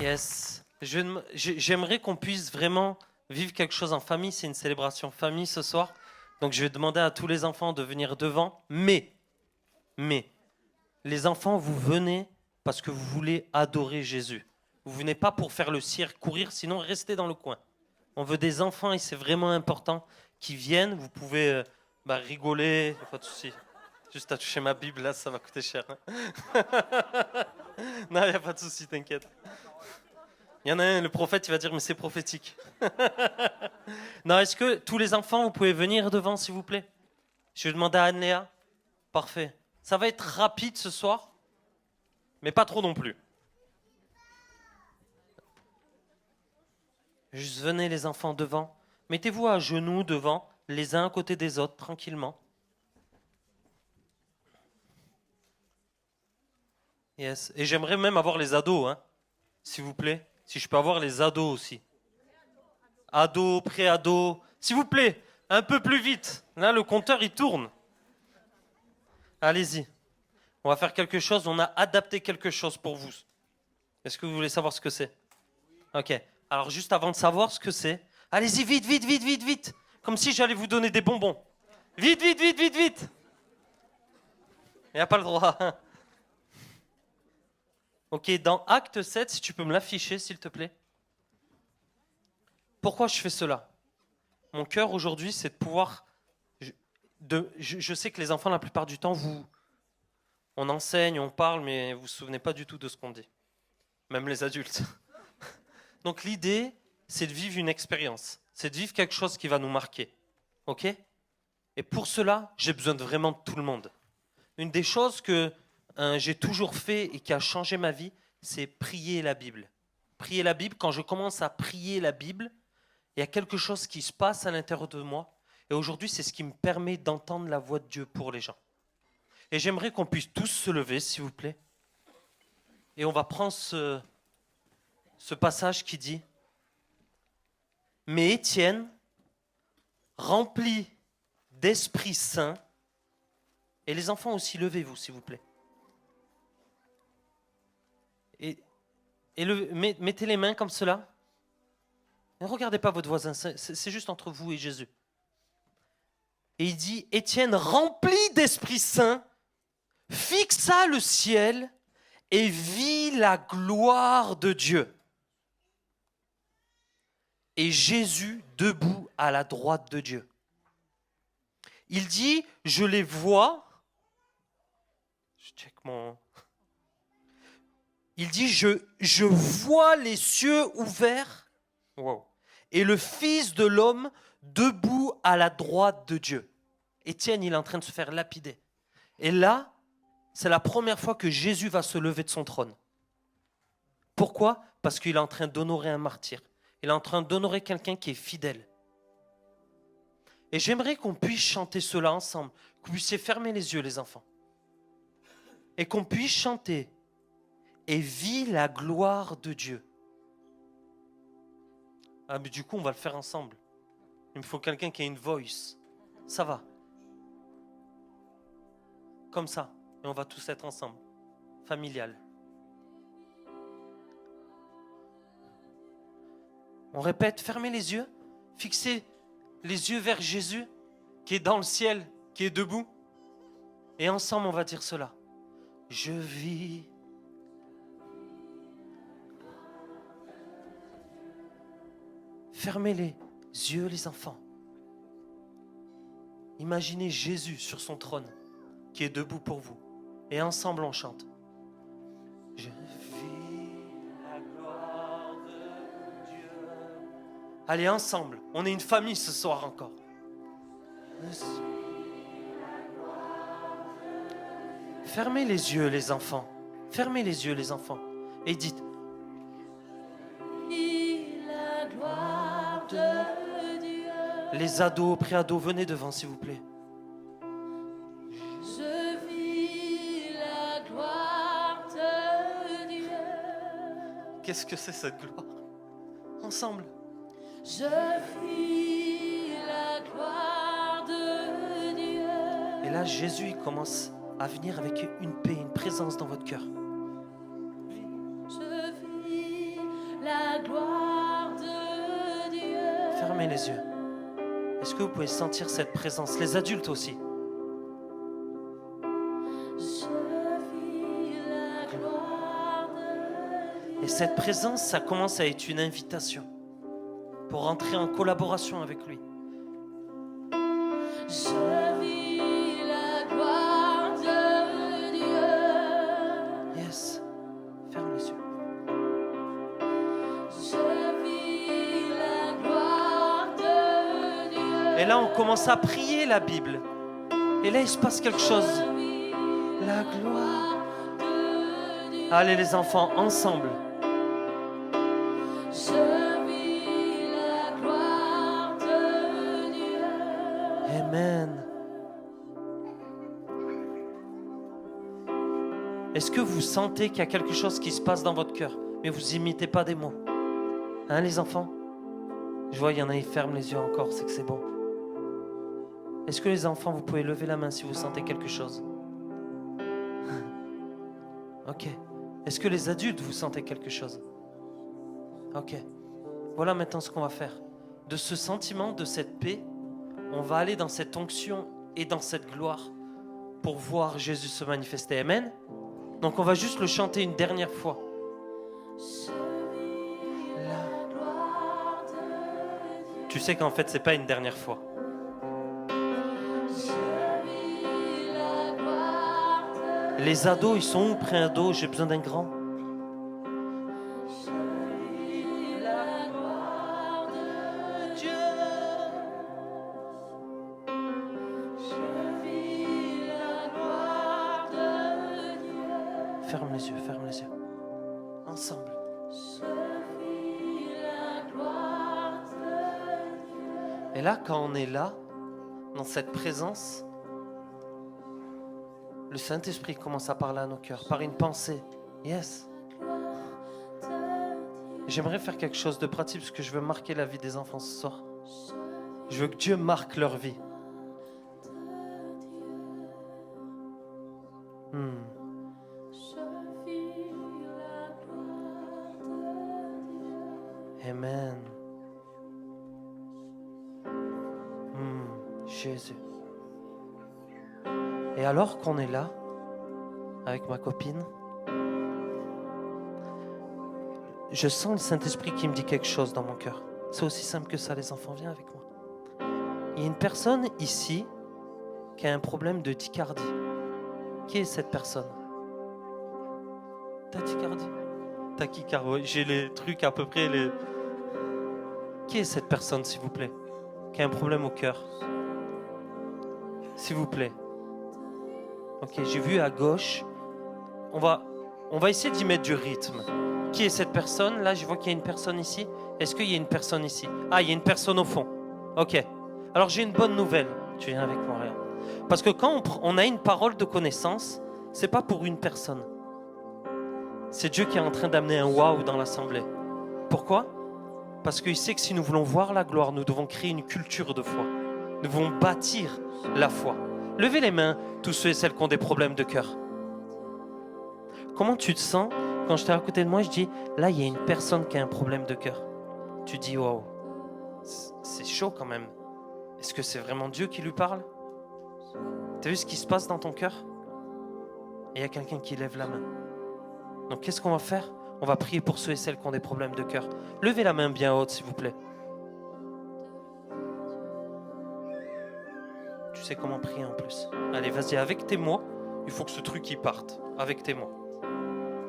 Yes. J'aimerais qu'on puisse vraiment vivre quelque chose en famille. C'est une célébration famille ce soir. Donc je vais demander à tous les enfants de venir devant. Mais, les enfants, vous venez parce que vous voulez adorer Jésus. Vous venez pas pour faire le cirque, courir, sinon restez dans le coin. On veut des enfants et c'est vraiment important qu'ils viennent. Vous pouvez rigoler, y a pas de souci. Juste à toucher ma Bible, là, ça va coûter cher. Hein. Non, il n'y a pas de souci, t'inquiète. Il y en a un, le prophète, il va dire, mais c'est prophétique. Non, est-ce que tous les enfants, vous pouvez venir devant, s'il vous plaît? Je vais demander à Anne-Léa. Parfait. Ça va être rapide ce soir, mais pas trop non plus. Juste venez les enfants devant. Mettez-vous à genoux devant, les uns à côté des autres, tranquillement. Yes. Et j'aimerais même avoir les ados, hein, s'il vous plaît. Si je peux avoir les ados aussi. Ados, pré-ados. S'il vous plaît, un peu plus vite. Là, le compteur, il tourne. Allez-y. On va faire quelque chose. On a adapté quelque chose pour vous. Est-ce que vous voulez savoir ce que c'est? Ok. Alors, juste avant de savoir ce que c'est, allez-y, vite, vite, vite, vite, vite. Comme si j'allais vous donner des bonbons. Vite, vite, vite, vite, vite. Il n'y a pas le droit. Ok, dans Acte 7, si tu peux me l'afficher, s'il te plaît. Pourquoi je fais cela? Mon cœur aujourd'hui, c'est de pouvoir... Je sais que les enfants, la plupart du temps, on enseigne, on parle, mais vous ne vous souvenez pas du tout de ce qu'on dit. Même les adultes. Donc l'idée, c'est de vivre une expérience. C'est de vivre quelque chose qui va nous marquer. Ok? Et pour cela, j'ai besoin de vraiment de tout le monde. Une des choses que j'ai toujours fait et qui a changé ma vie, c'est prier la Bible. Prier la Bible, quand je commence à prier la Bible, il y a quelque chose qui se passe à l'intérieur de moi. Et aujourd'hui, c'est ce qui me permet d'entendre la voix de Dieu pour les gens. Et j'aimerais qu'on puisse tous se lever, s'il vous plaît. Et on va prendre ce passage qui dit « Mais Étienne, rempli d'Esprit Saint, et les enfants aussi, levez-vous, s'il vous plaît. Et mettez les mains comme cela. Ne regardez pas votre voisin, c'est juste entre vous et Jésus. Et il dit, Étienne, rempli d'Esprit Saint, fixa le ciel et vit la gloire de Dieu. Et Jésus debout à la droite de Dieu. Il dit, je les vois. Je check mon... Il dit, je vois les cieux ouverts. Wow. Et le Fils de l'homme debout à la droite de Dieu. Étienne, il est en train de se faire lapider. Et là, c'est la première fois que Jésus va se lever de son trône. Pourquoi? Parce qu'il est en train d'honorer un martyr. Il est en train d'honorer quelqu'un qui est fidèle. Et j'aimerais qu'on puisse chanter cela ensemble. Que vous puissiez fermer les yeux, les enfants. Et qu'on puisse chanter « Et vit la gloire de Dieu ». Ah, mais du coup, on va le faire ensemble. Il me faut quelqu'un qui a une voice. Ça va. Comme ça. Et on va tous être ensemble. Familial. On répète, fermez les yeux. Fixez les yeux vers Jésus, qui est dans le ciel, qui est debout. Et ensemble, on va dire cela. Je vis. Fermez les yeux, les enfants. Imaginez Jésus sur son trône, qui est debout pour vous. Et ensemble, on chante. Je vis la gloire de Dieu. Allez, ensemble. On est une famille ce soir encore. Fermez les yeux, les enfants. Fermez les yeux, les enfants. Et dites. La gloire de Dieu. Les ados, pré-ados, venez devant, s'il vous plaît. Je vis la gloire de Dieu. Qu'est-ce que c'est cette gloire? Ensemble. Je vis la gloire de Dieu. Et là, Jésus il commence à venir avec une paix, une présence dans votre cœur. Je vis Fermez les yeux. Est-ce que vous pouvez sentir cette présence? Les adultes aussi. Et cette présence, ça commence à être une invitation pour rentrer en collaboration avec lui. Je vis la gloire de Dieu. Yes. Ferme les yeux. Je vis la gloire de Dieu. Et là, on commence à prier la Bible. Et là, il se passe quelque chose. La gloire de Dieu. Allez, les enfants, ensemble. Amen. Est-ce que vous sentez qu'il y a quelque chose qui se passe dans votre cœur, mais vous n'imitez pas des mots? Hein, les enfants? Je vois, il y en a qui ferment les yeux encore, c'est que c'est bon. Est-ce que les enfants, vous pouvez lever la main si vous sentez quelque chose? Ok. Est-ce que les adultes, vous sentez quelque chose? Ok. Voilà maintenant ce qu'on va faire. De ce sentiment, de cette paix, on va aller dans cette onction et dans cette gloire pour voir Jésus se manifester. Amen. Donc on va juste le chanter une dernière fois. Tu sais qu'en fait c'est pas une dernière fois. Les ados, ils sont où pré-ados? J'ai besoin d'un grand. Ferme les yeux, ferme les yeux. Ensemble. Et là, quand on est là, dans cette présence, le Saint-Esprit commence à parler à nos cœurs par une pensée. Yes. J'aimerais faire quelque chose de pratique parce que je veux marquer la vie des enfants ce soir. Je veux que Dieu marque leur vie. Amen. Jésus. Et alors qu'on est là, avec ma copine, je sens le Saint-Esprit qui me dit quelque chose dans mon cœur. C'est aussi simple que ça, les enfants, viens avec moi. Il y a une personne ici qui a un problème de tachycardie. Qui est cette personne? Tachycardie? Tachycardie, oui, j'ai les trucs à peu près. Qui est cette personne, s'il vous plaît, qui a un problème au cœur? S'il vous plaît. Ok, j'ai vu à gauche. On va essayer d'y mettre du rythme. Qui est cette personne? Là, je vois qu'il y a une personne ici. Est-ce qu'il y a une personne ici? Ah, il y a une personne au fond. Ok. Alors, j'ai une bonne nouvelle. Tu viens avec moi, regarde. Parce que quand on a une parole de connaissance, c'est pas pour une personne. C'est Dieu qui est en train d'amener un waouh dans l'assemblée. Pourquoi? Parce qu'il sait que si nous voulons voir la gloire, nous devons créer une culture de foi. Nous devons bâtir la foi. Levez les mains, tous ceux et celles qui ont des problèmes de cœur. Comment tu te sens quand j'étais à côté de moi, je dis, là, il y a une personne qui a un problème de cœur. Tu dis, waouh, c'est chaud quand même. Est-ce que c'est vraiment Dieu qui lui parle? Tu as vu ce qui se passe dans ton cœur? Et il y a quelqu'un qui lève la main. Donc, qu'est-ce qu'on va faire? On va prier pour ceux et celles qui ont des problèmes de cœur. Levez la main bien haute, s'il vous plaît. Tu sais comment prier en plus. Allez, vas-y, avec tes mots, il faut que ce truc y parte. Avec tes mots.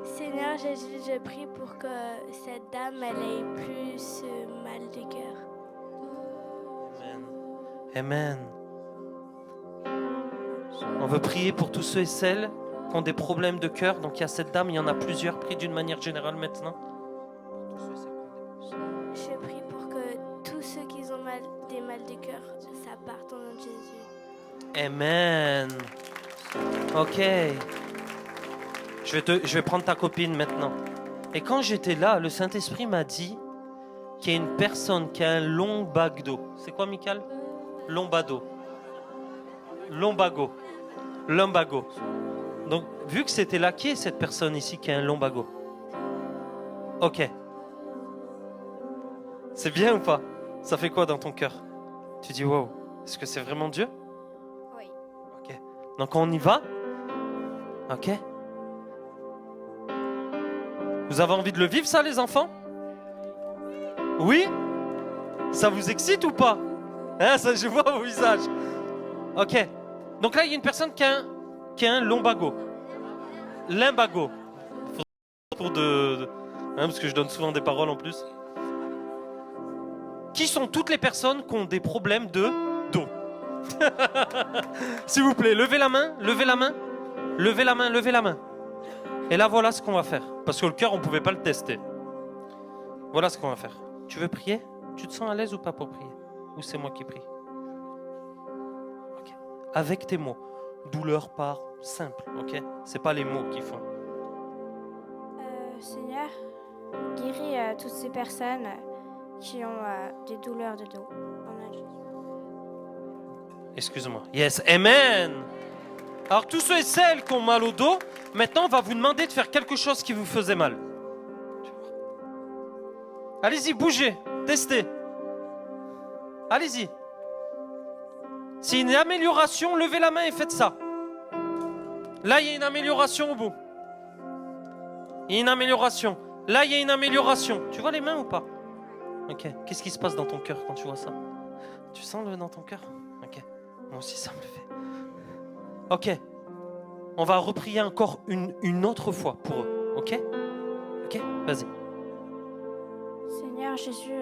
Seigneur Jésus, je prie pour que cette dame elle ait plus mal de cœur. Amen. Amen. On veut prier pour tous ceux et celles qui ont des problèmes de cœur. Donc il y a cette dame, il y en a plusieurs, pris d'une manière générale maintenant. Je prie pour que tous ceux qui ont des mal de cœur, ça parte au nom de Jésus. Amen. Ok. Je vais prendre ta copine maintenant. Et quand j'étais là, le Saint-Esprit m'a dit qu'il y a une personne qui a un lombago. C'est quoi, Michael? Lombago. Lombago. Donc, vu que c'était là, qui est cette personne ici qui a un lombago? Ok. C'est bien ou pas? Ça fait quoi dans ton cœur? Tu dis wow, est-ce que c'est vraiment Dieu? Oui. Ok. Donc on y va? Ok. Vous avez envie de le vivre ça les enfants? Oui? Ça vous excite ou pas? Hein, ça je vois vos visages. Ok. Donc là il y a une personne qui a un lombago. Limbago. Pour parce que je donne souvent des paroles en plus. Qui sont toutes les personnes qui ont des problèmes de dos? S'il vous plaît, levez la main, levez la main, levez la main, levez la main. Et là, voilà ce qu'on va faire. Parce que le cœur, on ne pouvait pas le tester. Voilà ce qu'on va faire. Tu veux prier? Tu te sens à l'aise ou pas pour prier? Ou c'est moi qui prie? Ok. Avec tes mots. Douleur par simple, ok? C'est pas les mots qui font. Seigneur, guéris toutes ces personnes qui ont des douleurs de dos. Au nom de Jésus. Excuse-moi. Yes, amen. Alors tous ceux et celles qui ont mal au dos, maintenant on va vous demander de faire quelque chose qui vous faisait mal. Allez-y, bougez, testez. Allez-y. S'il y a une amélioration, levez la main et faites ça. Là, il y a une amélioration au bout. Il y a une amélioration. Là, il y a une amélioration. Tu vois les mains ou pas? Ok. Qu'est-ce qui se passe dans ton cœur quand tu vois ça? Tu sens le dans ton cœur? Ok. Moi aussi, ça me le fait. Ok. On va reprier encore une autre fois pour eux. Ok? Ok? Vas-y. Seigneur Jésus,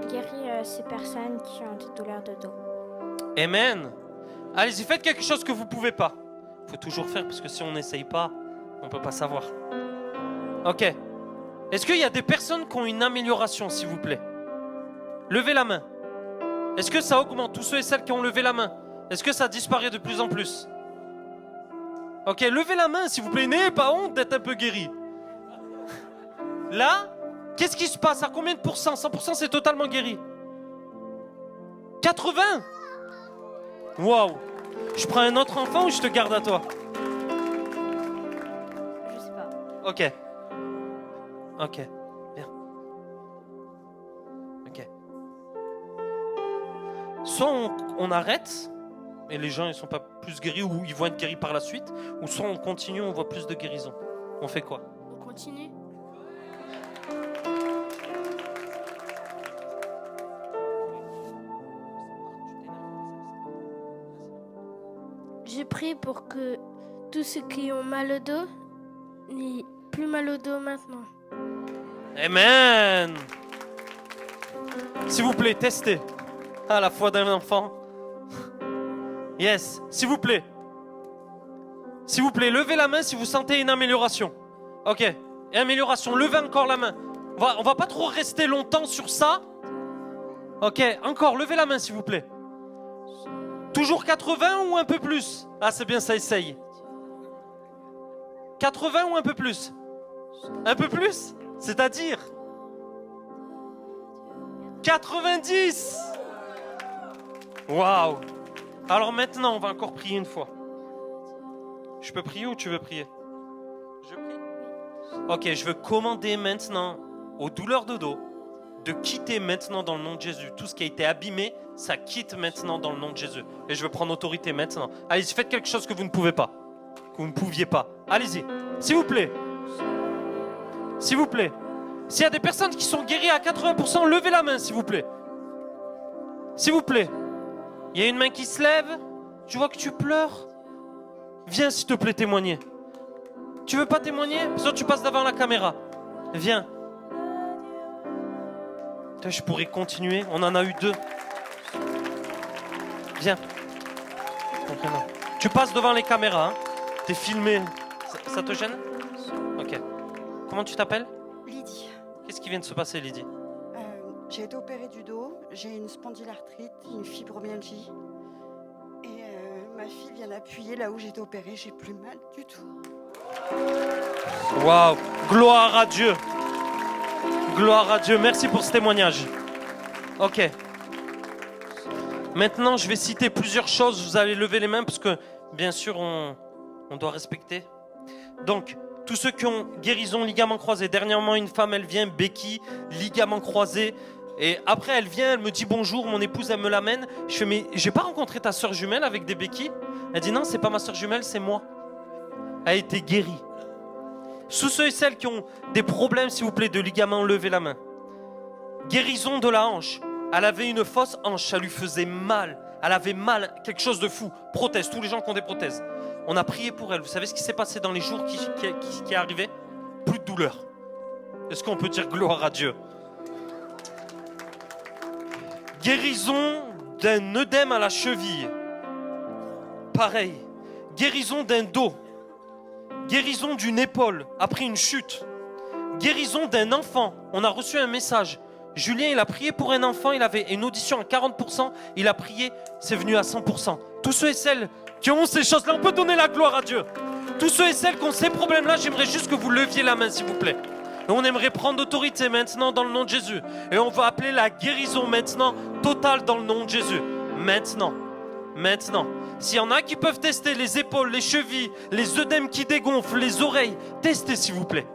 guéris ces personnes qui ont des douleurs de dos. Amen. Allez-y, faites quelque chose que vous ne pouvez pas. Il faut toujours faire parce que si on n'essaye pas, on ne peut pas savoir. Ok. Est-ce qu'il y a des personnes qui ont une amélioration, s'il vous plaît? Levez la main. Est-ce que ça augmente? Tous ceux et celles qui ont levé la main, est-ce que ça disparaît de plus en plus? Ok, levez la main, s'il vous plaît. N'ayez pas honte d'être un peu guéri. Là, qu'est-ce qui se passe? À combien de pourcents? 100% c'est totalement guéri. 80? Waouh. Je prends un autre enfant ou je te garde à toi? Je sais pas. Ok. Ok, bien. Ok. Soit on arrête, et les gens ils sont pas plus guéris, ou ils vont être guéris par la suite, ou soit on continue, on voit plus de guérison. On fait quoi? On continue. Je prie pour que tous ceux qui ont mal au dos n'aient plus mal au dos maintenant. Amen. S'il vous plaît, testez. À la foi d'un enfant. Yes, s'il vous plaît. S'il vous plaît, levez la main si vous sentez une amélioration. Ok, amélioration, levez encore la main. On va pas trop rester longtemps sur ça. Ok, encore, levez la main s'il vous plaît. Toujours 80 ou un peu plus? Ah c'est bien, ça essaye. 80 ou un peu plus? Un peu plus? C'est-à-dire 90. Waouh. Alors maintenant, on va encore prier une fois. Je peux prier ou tu veux prier? Je prie. Ok, je veux commander maintenant aux douleurs de dos de quitter maintenant dans le nom de Jésus. Tout ce qui a été abîmé, ça quitte maintenant dans le nom de Jésus. Et je veux prendre autorité maintenant. Allez-y, faites quelque chose que vous ne pouvez pas. Que vous ne pouviez pas. Allez-y, s'il vous plaît. S'il vous plaît. S'il y a des personnes qui sont guéries à 80%, levez la main, s'il vous plaît. S'il vous plaît. Il y a une main qui se lève. Je vois que tu pleures. Viens, s'il te plaît, témoigner. Tu veux pas témoigner? Soit tu passes devant la caméra. Viens. Je pourrais continuer. On en a eu 2. Viens. Tu passes devant les caméras. Hein. T'es filmé. Ça te gêne? Ok. Comment tu t'appelles? Lydie. Qu'est-ce qui vient de se passer, Lydie? J'ai été opérée du dos, j'ai une spondylarthrite, une fibromyalgie. Et ma fille vient d'appuyer là où j'ai été opérée, j'ai plus mal du tout. Waouh! Gloire à Dieu! Gloire à Dieu, merci pour ce témoignage. Ok. Maintenant, je vais citer plusieurs choses. Vous allez lever les mains parce que, bien sûr, on doit respecter. Donc, tous ceux qui ont guérison, ligament croisé. Dernièrement, une femme, elle vient, béquille, ligament croisé. Et après, elle vient, elle me dit bonjour, mon épouse, elle me l'amène. Je fais, mais j'ai pas rencontré ta soeur jumelle avec des béquilles? Elle dit, non, c'est pas ma soeur jumelle, c'est moi. Elle a été guérie. Sous ceux et celles qui ont des problèmes, s'il vous plaît, de ligaments, levez la main. Guérison de la hanche. Elle avait une fausse hanche, ça lui faisait mal. Elle avait mal, quelque chose de fou. Prothèse, tous les gens qui ont des prothèses. On a prié pour elle. Vous savez ce qui s'est passé dans les jours qui est arrivé? Plus de douleur. Est-ce qu'on peut dire gloire à Dieu? Guérison d'un œdème à la cheville. Pareil. Guérison d'un dos. Guérison d'une épaule après une chute. Guérison d'un enfant. On a reçu un message. Julien, il a prié pour un enfant. Il avait une audition à 40%. Il a prié, c'est venu à 100%. Tous ceux et celles qui ont ces choses-là, on peut donner la gloire à Dieu. Tous ceux et celles qui ont ces problèmes-là, j'aimerais juste que vous leviez la main, s'il vous plaît. Et on aimerait prendre autorité maintenant dans le nom de Jésus. Et on va appeler la guérison maintenant totale dans le nom de Jésus. Maintenant. S'il y en a qui peuvent tester les épaules, les chevilles, les œdèmes qui dégonflent, les oreilles, testez s'il vous plaît.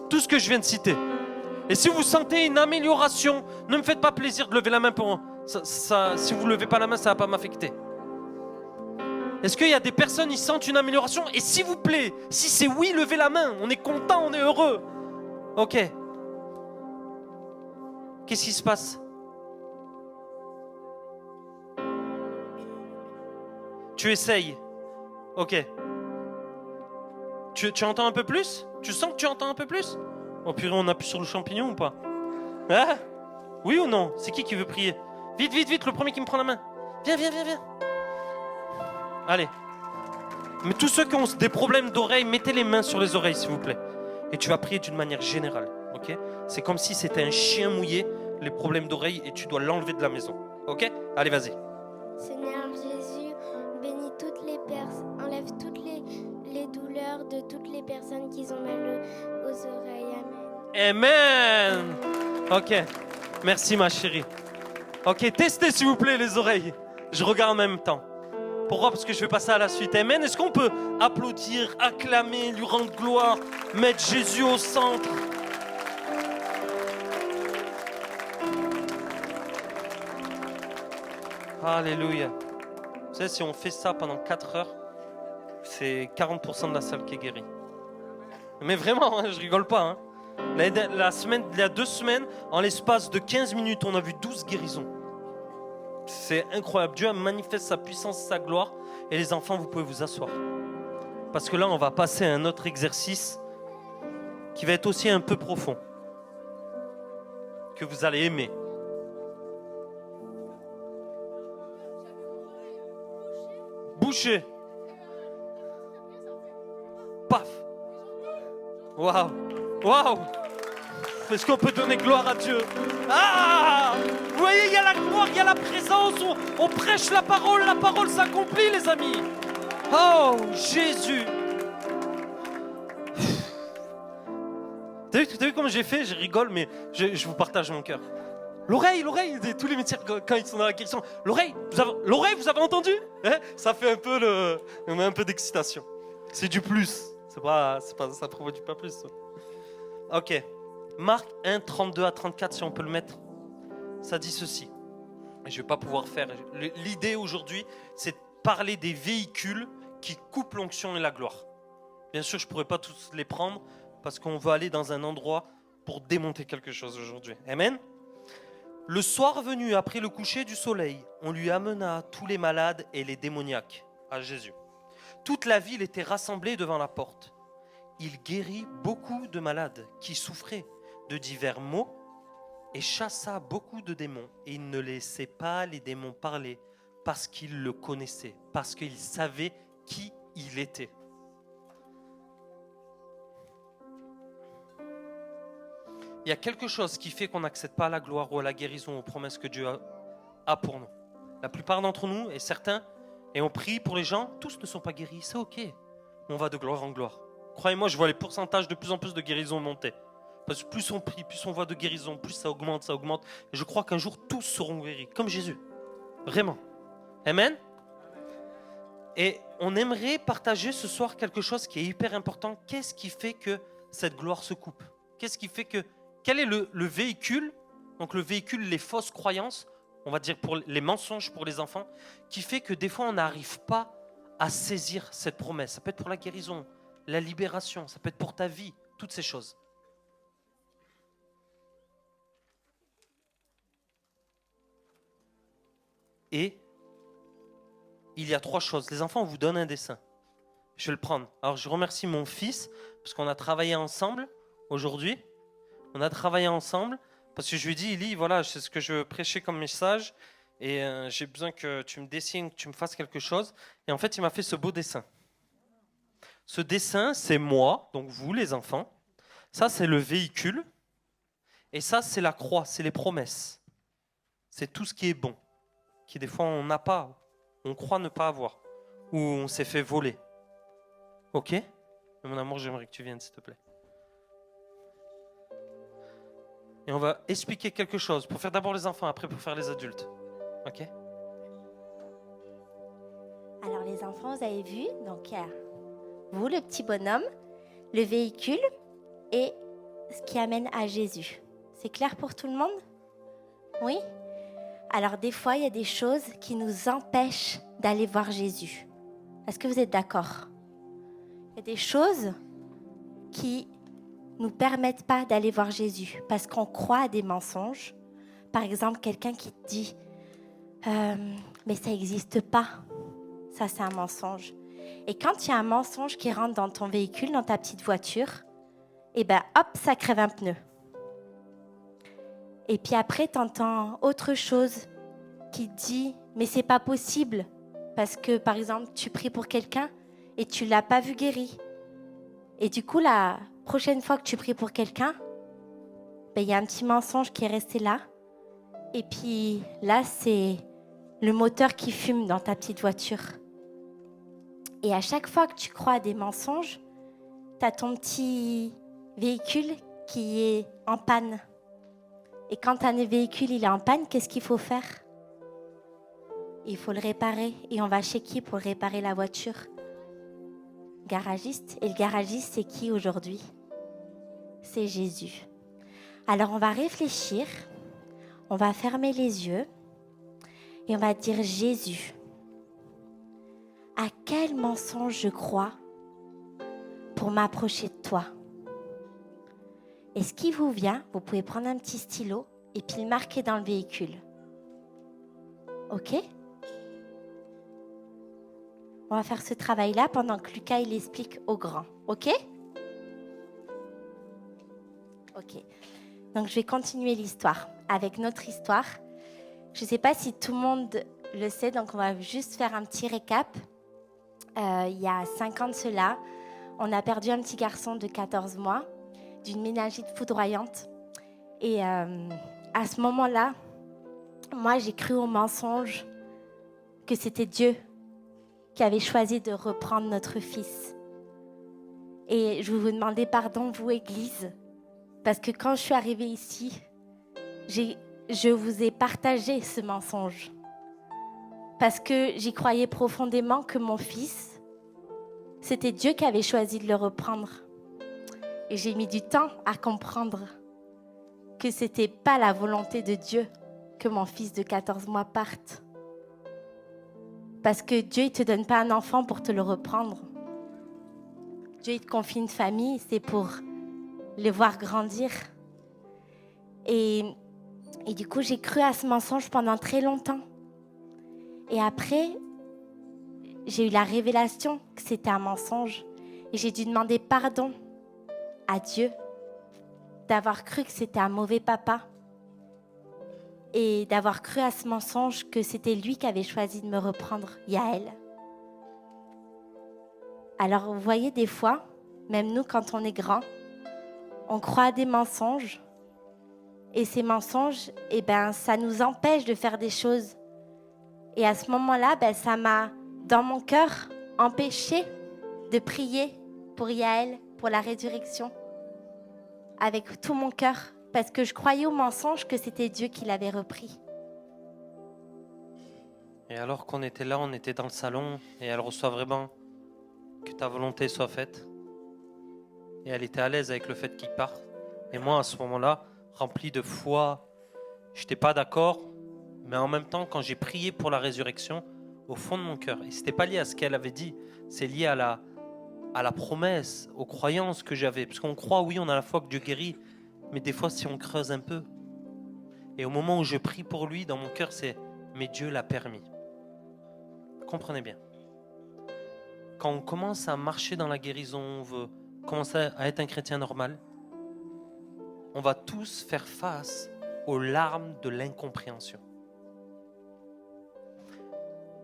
Tout ce que je viens de citer. Et si vous sentez une amélioration, ne me faites pas plaisir de lever la main pour moi. Si vous ne levez pas la main, ça ne va pas m'affecter. Est-ce qu'il y a des personnes qui sentent une amélioration? Et s'il vous plaît, si c'est oui, levez la main. On est content, on est heureux. Ok. Qu'est-ce qui se passe? Tu essayes. Ok. Tu entends un peu plus? Tu sens que tu entends un peu plus? Oh purée, on appuie sur le champignon ou pas? Hein? Oui ou non? C'est qui veut prier? Vite, le premier qui me prend la main. Viens. Allez. Mais tous ceux qui ont des problèmes d'oreilles, mettez les mains sur les oreilles s'il vous plaît. Et tu vas prier d'une manière générale. Ok? C'est comme si c'était un chien mouillé, les problèmes d'oreilles, et tu dois l'enlever de la maison. Ok? Allez, vas-y. Seigneur Jésus, bénis toutes les personnes, enlève toutes les douleurs de toutes les personnes qui ont mal aux oreilles. Amen. Amen. Ok. Merci ma chérie. Ok, testez s'il vous plaît les oreilles. Je regarde en même temps. Pourquoi? Parce que je vais passer à la suite. Amen. Est-ce qu'on peut applaudir, acclamer, lui rendre gloire, mettre Jésus au centre? Alléluia. Vous savez, si on fait ça pendant 4 heures, c'est 40% de la salle qui est guérie. Mais vraiment, hein, je rigole pas. Hein. La semaine, il y a 2 semaines, en l'espace de 15 minutes, on a vu 12 guérisons. C'est incroyable. Dieu manifeste sa puissance, sa gloire. Et les enfants, vous pouvez vous asseoir. Parce que là, on va passer à un autre exercice qui va être aussi un peu profond. Que vous allez aimer. Boucher. Paf. Waouh. Est-ce qu'on peut donner gloire à Dieu? Ah! Vous voyez, il y a la gloire, il y a la présence. On prêche la parole s'accomplit, les amis. Oh, Jésus. T'as vu comment j'ai fait? Je rigole, mais je vous partage mon cœur. L'oreille, tous les métiers quand ils sont dans la guérison. L'oreille, vous avez entendu? Hein? Ça fait un peu d'excitation. C'est du plus. Ça produit pas plus. Ok. Marc 1, 32 à 34, si on peut le mettre. Ça dit ceci. Je ne vais pas pouvoir faire. L'idée aujourd'hui, c'est de parler des véhicules qui coupent l'onction et la gloire. Bien sûr, je ne pourrais pas tous les prendre parce qu'on veut aller dans un endroit pour démonter quelque chose aujourd'hui. Amen. Le soir venu, après le coucher du soleil, on lui amena tous les malades et les démoniaques à Jésus. Toute la ville était rassemblée devant la porte. Il guérit beaucoup de malades qui souffraient de divers maux et chassa beaucoup de démons. Et il ne laissait pas les démons parler parce qu'il le connaissait, parce qu'il savait qui il était. Il y a quelque chose qui fait qu'on n'accède pas à la gloire ou à la guérison, aux promesses que Dieu a pour nous. La plupart d'entre nous, et certains, et on prie pour les gens, tous ne sont pas guéris, c'est ok. On va de gloire en gloire. Croyez-moi, je vois les pourcentages de plus en plus de guérison monter. Parce que plus on prie, plus on voit de guérison, plus ça augmente. Et je crois qu'un jour, tous seront guéris, comme Jésus. Vraiment. Amen. Et on aimerait partager ce soir quelque chose qui est hyper important. Qu'est-ce qui fait que cette gloire se coupe? Qu'est-ce qui fait que... Quel est le véhicule? Donc le véhicule, les fausses croyances, on va dire pour les mensonges pour les enfants, qui fait que des fois on n'arrive pas à saisir cette promesse. Ça peut être pour la guérison, la libération, ça peut être pour ta vie, toutes ces choses. Et il y a 3 choses. Les enfants, on vous donne un dessin. Je vais le prendre. Alors je remercie mon fils parce qu'on a travaillé ensemble aujourd'hui. On a travaillé ensemble parce que je lui ai dit, Eli, voilà, c'est ce que je veux prêcher comme message et j'ai besoin que tu me dessines, que tu me fasses quelque chose. Et en fait, il m'a fait ce beau dessin. Ce dessin, c'est moi, donc vous les enfants. Ça, c'est le véhicule. Et ça, c'est la croix, c'est les promesses. C'est tout ce qui est bon, qui des fois on n'a pas, on croit ne pas avoir, ou on s'est fait voler. Ok ? Mon amour, j'aimerais que tu viennes, s'il te plaît. Et on va expliquer quelque chose, pour faire d'abord les enfants, après pour faire les adultes. Ok ? Alors les enfants, vous avez vu, donc il y a vous, le petit bonhomme, le véhicule et ce qui amène à Jésus. C'est clair pour tout le monde ? Oui ? Alors des fois, il y a des choses qui nous empêchent d'aller voir Jésus. Est-ce que vous êtes d'accord ? Il y a des choses qui ne nous permettent pas d'aller voir Jésus parce qu'on croit à des mensonges. Par exemple, quelqu'un qui te dit « mais ça n'existe pas ». Ça, c'est un mensonge. Et quand il y a un mensonge qui rentre dans ton véhicule, dans ta petite voiture, et ben hop, ça crève un pneu. Et puis après, tu entends autre chose qui te dit « mais c'est pas possible ». Parce que, par exemple, tu pries pour quelqu'un et tu ne l'as pas vu guéri. Et du coup, la prochaine fois que tu pries pour quelqu'un, ben, y a un petit mensonge qui est resté là. Et puis là, c'est le moteur qui fume dans ta petite voiture. Et à chaque fois que tu crois à des mensonges, tu as ton petit véhicule qui est en panne. Et quand un véhicule il est en panne, qu'est-ce qu'il faut faire ? Il faut le réparer. Et on va chez qui pour réparer la voiture ? Garagiste. Et le garagiste, c'est qui aujourd'hui ? C'est Jésus. Alors on va réfléchir, on va fermer les yeux et on va dire Jésus, à quel mensonge je crois pour m'approcher de toi ? Et ce qui vous vient, vous pouvez prendre un petit stylo et puis le marquer dans le véhicule. Ok ? On va faire ce travail-là pendant que Lucas il explique aux grands. Ok ? Ok. Donc je vais continuer l'histoire avec notre histoire. Je ne sais pas si tout le monde le sait, donc on va juste faire un petit récap. Il y a 5 ans de cela, on a perdu un petit garçon de 14 mois d'une méningite foudroyante. Et à ce moment-là, moi j'ai cru au mensonge que c'était Dieu qui avait choisi de reprendre notre fils. Et je vais vous demander pardon, vous, Église, parce que quand je suis arrivée ici, je vous ai partagé ce mensonge. Parce que j'y croyais profondément que mon fils, c'était Dieu qui avait choisi de le reprendre. Et j'ai mis du temps à comprendre que ce n'était pas la volonté de Dieu que mon fils de 14 mois parte. Parce que Dieu ne te donne pas un enfant pour te le reprendre. Dieu il te confie une famille, c'est pour les voir grandir. Et du coup, j'ai cru à ce mensonge pendant très longtemps. Et après, j'ai eu la révélation que c'était un mensonge. Et j'ai dû demander pardon à Dieu d'avoir cru que c'était un mauvais papa. Et d'avoir cru à ce mensonge que c'était lui qui avait choisi de me reprendre, Yaël. Alors, vous voyez, des fois, même nous, quand on est grand, on croit à des mensonges. Et ces mensonges, ça nous empêche de faire des choses. Et à ce moment-là, ça m'a, dans mon cœur, empêché de prier pour Yaël, pour la résurrection, avec tout mon cœur. Parce que je croyais au mensonge que c'était Dieu qui l'avait repris. Et alors qu'on était là, on était dans le salon, et elle reçoit vraiment que ta volonté soit faite. Et elle était à l'aise avec le fait qu'il parte. Et moi, à ce moment-là, rempli de foi Je n'étais pas d'accord, mais en même temps, quand j'ai prié pour la résurrection, au fond de mon cœur, et ce n'était pas lié à ce qu'elle avait dit, c'est lié à la promesse, aux croyances que j'avais. Parce qu'on croit, oui, on a la foi que Dieu guérit, mais des fois, si on creuse un peu, et au moment où je prie pour lui, dans mon cœur, c'est « mais Dieu l'a permis ». Comprenez bien. Quand on commence à marcher dans la guérison, on veut commencer à être un chrétien normal, on va tous faire face aux larmes de l'incompréhension.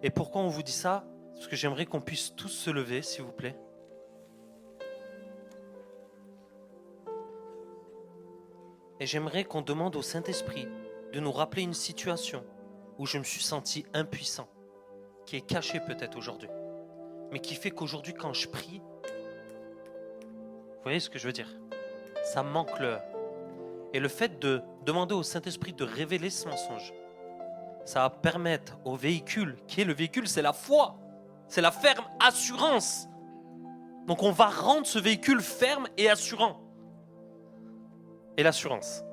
Et pourquoi on vous dit ça? Parce que j'aimerais qu'on puisse tous se lever, s'il vous plaît. Et j'aimerais qu'on demande au Saint-Esprit de nous rappeler une situation où je me suis senti impuissant, qui est cachée peut-être aujourd'hui, mais qui fait qu'aujourd'hui, quand je prie, vous voyez ce que je veux dire? Ça manque le... Et le fait de demander au Saint-Esprit de révéler ce mensonge, ça va permettre au véhicule, qui est le véhicule, c'est la foi, c'est la ferme assurance. Donc on va rendre ce véhicule ferme et assurant. Et l'assurance,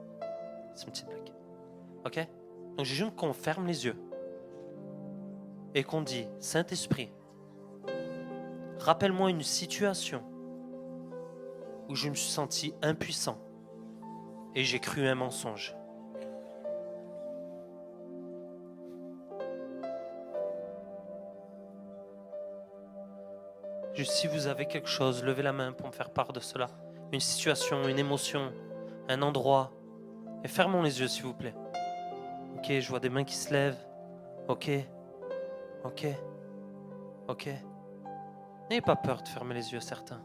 c'est une petite blague. Ok? Donc j'ai juste qu'on ferme les yeux et qu'on dit, Saint-Esprit, rappelle-moi une situation où je me suis senti impuissant et j'ai cru un mensonge. Juste si vous avez quelque chose, levez la main pour me faire part de cela. Une situation, une émotion, un endroit. Et fermons les yeux s'il vous plaît. Ok, je vois des mains qui se lèvent. Ok. N'ayez pas peur de fermer les yeux, certains.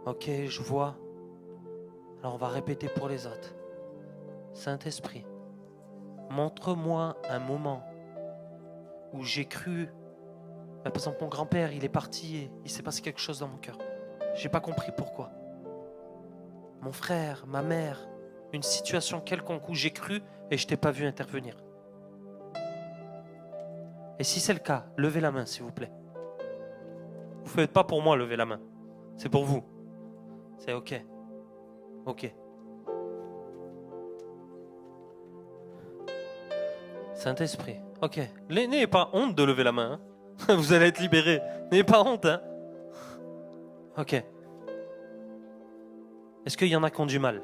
Ok, je vois. Alors on va répéter pour les autres. Saint-Esprit, montre-moi un moment où j'ai cru. Par exemple, mon grand-père, il est parti et il s'est passé quelque chose dans mon cœur. J'ai pas compris pourquoi. Mon frère, ma mère, une situation quelconque où j'ai cru et je t'ai pas vu intervenir. Et si c'est le cas, levez la main, s'il vous plaît. Vous ne faites pas pour moi lever la main. C'est pour vous. C'est ok. Ok. Saint-Esprit. Ok. N'ayez pas honte de lever la main. Hein. Vous allez être libérés. N'ayez pas honte. Hein. Ok. Est-ce qu'il y en a qui ont du mal?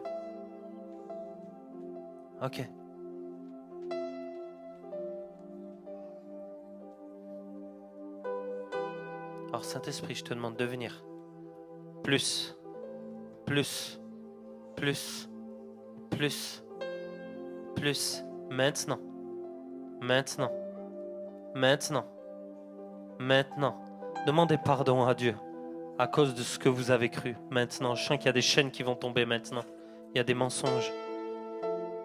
Ok. Alors Saint-Esprit, je te demande de venir. Plus. Maintenant. Demandez pardon à Dieu à cause de ce que vous avez cru. Maintenant, je sens qu'il y a des chaînes qui vont tomber maintenant. Il y a des mensonges.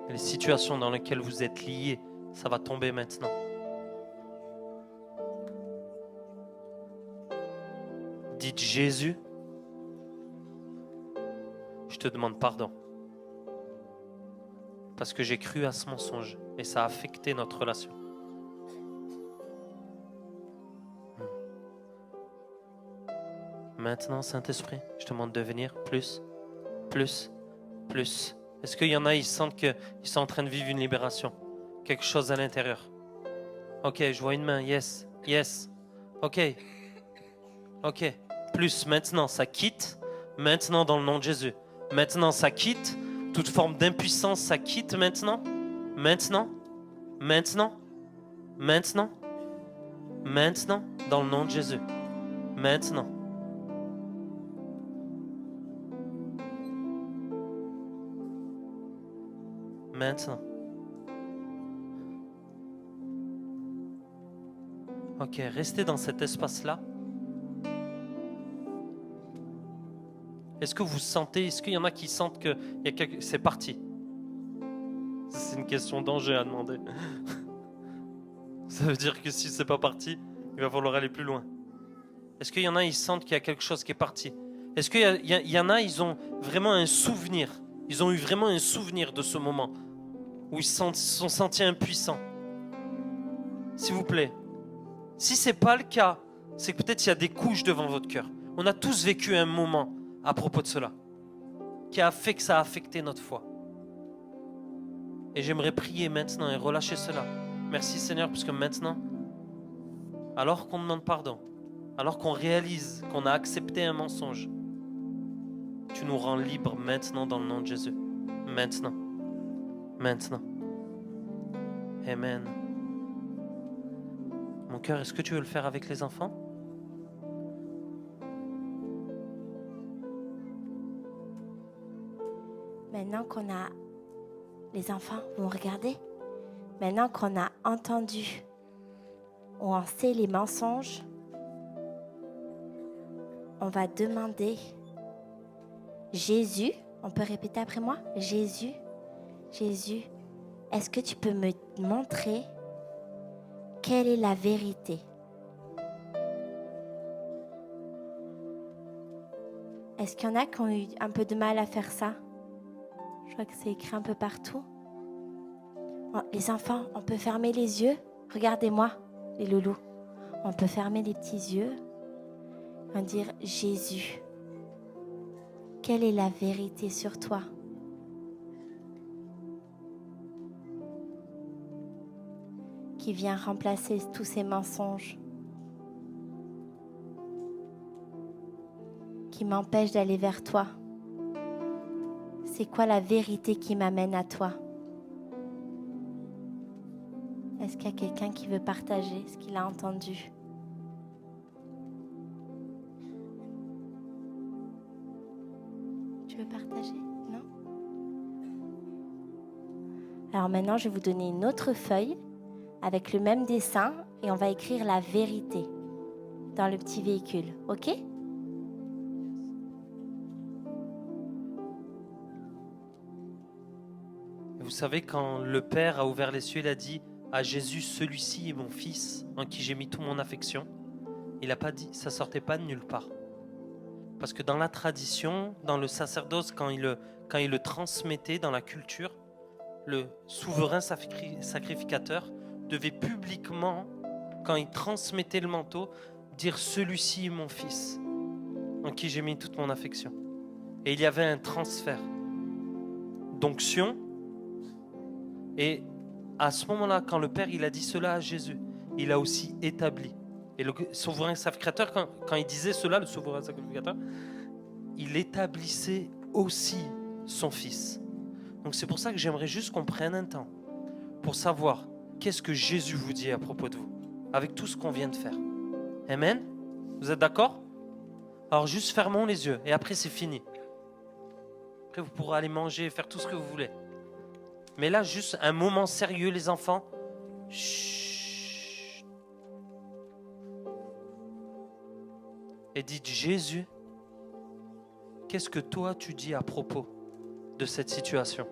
Les situations dans lesquelles vous êtes liés, ça va tomber maintenant. Dites Jésus, je te demande pardon. Parce que j'ai cru à ce mensonge et ça a affecté notre relation. Maintenant, Saint-Esprit, je te demande de venir plus. Est-ce qu'il y en a, ils sentent qu'ils sont en train de vivre une libération? Quelque chose à l'intérieur. Ok, je vois une main, yes. Ok. Plus, maintenant, ça quitte. Maintenant, dans le nom de Jésus. Maintenant, ça quitte. Toute forme d'impuissance, ça quitte maintenant. Maintenant, dans le nom de Jésus. Maintenant. Ok, restez dans cet espace-là. Est-ce que vous sentez, est-ce qu'il y en a qui sentent que c'est parti? C'est une question d'enjeu à demander. Ça veut dire que si c'est pas parti, il va falloir aller plus loin. Est-ce qu'il y en a, ils sentent qu'il y a quelque chose qui est parti? Est-ce qu'il y en a, ils ont vraiment un souvenir? Ils ont eu vraiment un souvenir de ce moment où ils se sont sentis impuissants. S'il vous plaît. Si ce n'est pas le cas, c'est que peut-être il y a des couches devant votre cœur. On a tous vécu un moment à propos de cela, qui a fait que ça a affecté notre foi. Et j'aimerais prier maintenant et relâcher cela. Merci Seigneur, puisque maintenant, alors qu'on demande pardon, alors qu'on réalise qu'on a accepté un mensonge, tu nous rends libres maintenant dans le nom de Jésus. Maintenant. Maintenant. Amen. Mon cœur, est-ce que tu veux le faire avec les enfants? Maintenant qu'on a... Les enfants vont regarder. Maintenant qu'on a entendu ou on sait les mensonges, on va demander Jésus, on peut répéter après moi? Jésus, Jésus, est-ce que tu peux me montrer quelle est la vérité? Est-ce qu'il y en a qui ont eu un peu de mal à faire ça? Je crois que c'est écrit un peu partout. Oh, les enfants, on peut fermer les yeux. Regardez-moi, les loulous. On peut fermer les petits yeux. On va dire Jésus. Quelle est la vérité sur toi? Qui vient remplacer tous ces mensonges, qui m'empêchent d'aller vers toi. C'est quoi la vérité qui m'amène à toi? Est-ce qu'il y a quelqu'un qui veut partager ce qu'il a entendu? Tu veux partager? Non? Alors maintenant, je vais vous donner une autre feuille avec le même dessin et on va écrire la vérité dans le petit véhicule. OK? Vous savez, quand le Père a ouvert les cieux, il a dit à Jésus, celui-ci est mon fils en qui j'ai mis toute mon affection. Il n'a pas dit, ça sortait pas de nulle part. Parce que dans la tradition, dans le sacerdoce, quand il le transmettait dans la culture, le souverain sacrificateur devait publiquement, quand il transmettait le manteau, dire celui-ci est mon fils en qui j'ai mis toute mon affection. Et il y avait un transfert d'onction. Et à ce moment-là, quand le Père il a dit cela à Jésus, il a aussi établi. Et le souverain sacrificateur, quand il disait cela, le souverain sacrificateur, il établissait aussi son Fils. Donc c'est pour ça que j'aimerais juste qu'on prenne un temps pour savoir qu'est-ce que Jésus vous dit à propos de vous, avec tout ce qu'on vient de faire. Amen? Vous êtes d'accord? Alors juste fermons les yeux et après c'est fini. Après vous pourrez aller manger, faire tout ce que vous voulez. Mais là, juste un moment sérieux, les enfants. Chut. Et dites, Jésus, qu'est-ce que toi tu dis à propos de cette situation?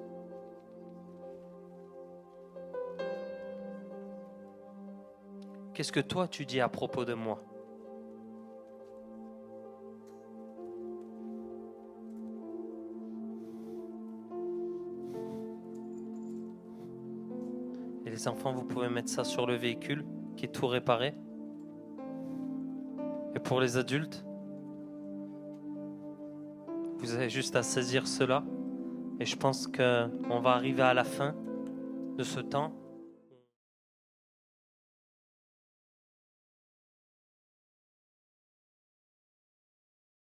Qu'est-ce que toi tu dis à propos de moi? Et les enfants, vous pouvez mettre ça sur le véhicule qui est tout réparé. Et pour les adultes, vous avez juste à saisir cela. Et je pense qu'on va arriver à la fin de ce temps.